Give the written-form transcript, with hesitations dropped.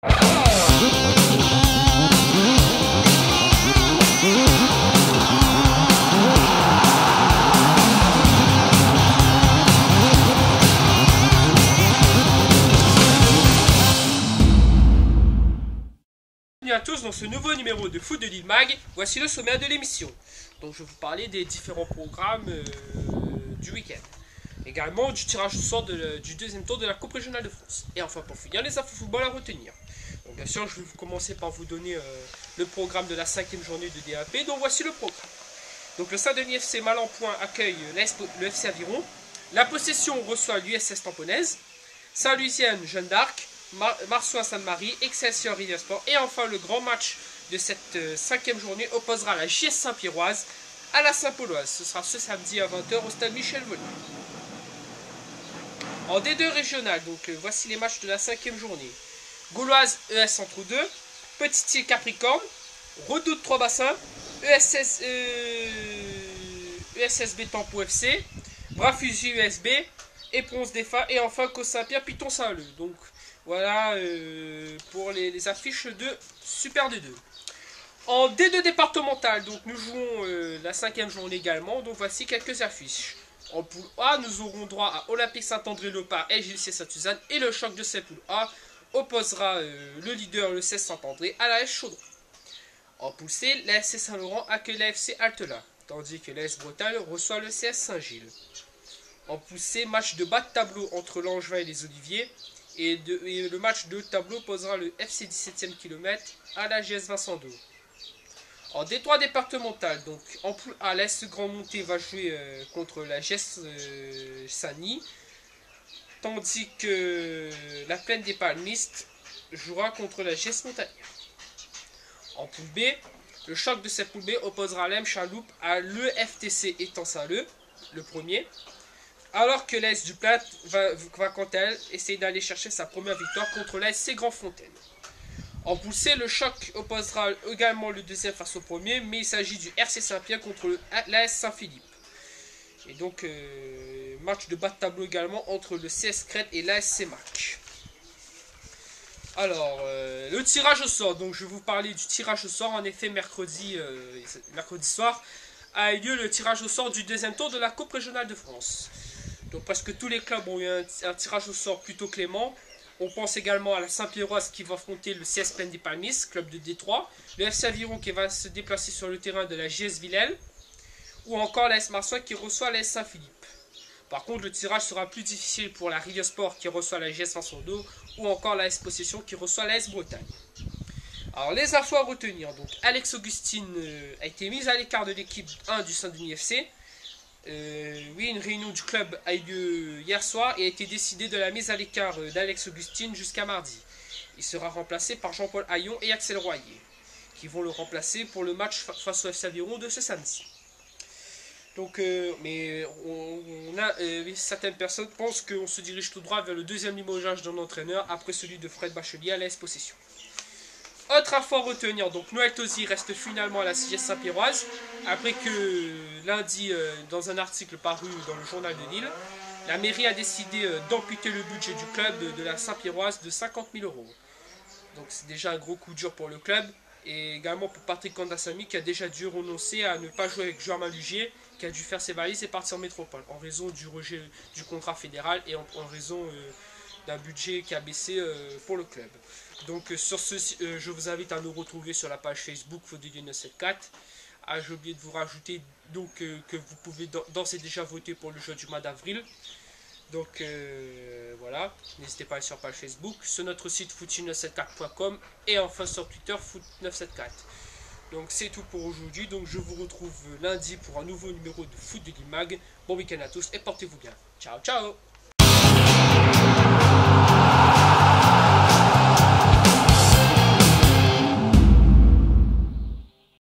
Bienvenue à tous dans ce nouveau numéro de Foot de Lille Mag. Voici le sommaire de l'émission. Donc je vais vous parler des différents programmes du week-end. Également du tirage au sort du deuxième tour de la Coupe régionale de France. Et enfin pour finir, les infos football à retenir. Donc bien sûr, je vais commencer par vous donner le programme de la 5e journée de DAP. Donc voici le programme. Donc le Saint-Denis FC Malempoint accueille le FC Aviron. La Possession reçoit l'USS Tamponnaise. Saint-Lucienne Jeanne d'Arc. Marsoix Sainte-Marie, Excelsior Rivière Sport. Et enfin le grand match de cette 5e journée opposera la JS Saint-Pierroise à la Saint-Pauloise. Ce sera ce samedi à 20 h au stade Michel Volnay. En D2 régional, donc voici les matchs de la 5e journée. Gauloise ES entre 2, Petit-Île Capricorne, Redoute 3 Bassins, ESSB Tempo FC, Brafusi USB, Éponce Défa et enfin Caux Saint-Pierre Piton Saint-Leu. Donc voilà pour les affiches de Super D2. En D2 départemental, donc nous jouons la 5e journée également. Donc voici quelques affiches. En poule A, nous aurons droit à Olympique Saint-André-le-Pas et JLC Saint-Suzanne. Et le choc de cette poule A opposera le leader, le 16 Saint-André, à la S Chaudron. En poule C, la FC Saint-Laurent accueille la FC Altela, tandis que la S Bretagne reçoit le CS Saint-Gilles. En poule C, match de bas de tableau entre l'Angevin et les Oliviers. Et le match de tableau posera le FC 17e kilomètre à la GS Vincent d'O. En D3 départemental, donc en poule A, l'AS Grand Monté va jouer contre la GS Sani, tandis que la Plaine des Palmistes jouera contre la GS Montagnière. En poule B, le choc de cette poule B opposera l'M Chaloupe à l'EFTC étant Saint-Leu, le premier. Alors que l'AS du Plat va quant à elle essayer d'aller chercher sa première victoire contre l'ASC Grand Fontaine. En poule C, le choc opposera également le deuxième face au premier, mais il s'agit du RC Saint-Pierre contre l'AS Saint-Philippe. Et donc, match de bas de tableau également entre le CS Crète et l'ASC Mac. Alors, le tirage au sort. Donc, je vais vous parler du tirage au sort. En effet, mercredi soir a eu lieu le tirage au sort du deuxième tour de la Coupe régionale de France. Donc presque tous les clubs ont eu un tirage au sort plutôt clément. On pense également à la Saint-Pierroise qui va affronter le CS Plaine des Palmistes, club de Détroit. Le FC Aviron qui va se déplacer sur le terrain de la JS Villèle. Ou encore la S Marsoix qui reçoit la S Saint-Philippe. Par contre, le tirage sera plus difficile pour la Rivière Sport qui reçoit la JS Vincent d'O. Ou encore la S Possession qui reçoit la S Bretagne. Alors les infos à retenir. Donc Alex Augustine a été mise à l'écart de l'équipe 1 du Saint-Denis FC. Oui, une réunion du club a eu lieu hier soir et a été décidé de la mise à l'écart d'Alex Augustine jusqu'à mardi. Il sera remplacé par Jean-Paul Haillon et Axel Royer, qui vont le remplacer pour le match face au FC Aviron de ce samedi. Donc, mais certaines personnes pensent qu'on se dirige tout droit vers le deuxième limogeage d'un entraîneur après celui de Fred Bachelier à l'AS Possession. Autre info à retenir, donc Noël Tosi reste finalement à la CGS Saint-Pierroise, après que lundi, dans un article paru dans le journal de Lille, la mairie a décidé d'amputer le budget du club de la Saint-Pierroise de 50 000 €. Donc c'est déjà un gros coup dur pour le club, et également pour Patrick Candassamy qui a déjà dû renoncer à ne pas jouer avec Germain Lugier, qui a dû faire ses valises et partir en métropole, en raison du rejet du contrat fédéral et en raison d'un budget qui a baissé pour le club. Donc sur ce, je vous invite à nous retrouver sur la page Facebook Foot de Lille 974. Ah, j'ai oublié de vous rajouter donc que vous pouvez d'ores et déjà voter pour le jeu du mois d'avril. Donc voilà, n'hésitez pas à aller sur la page Facebook, sur notre site foot974.com et enfin sur Twitter Foot974. Donc c'est tout pour aujourd'hui, donc je vous retrouve lundi pour un nouveau numéro de Foot de Lille Mag. Bon week-end à tous et portez-vous bien. Ciao ciao.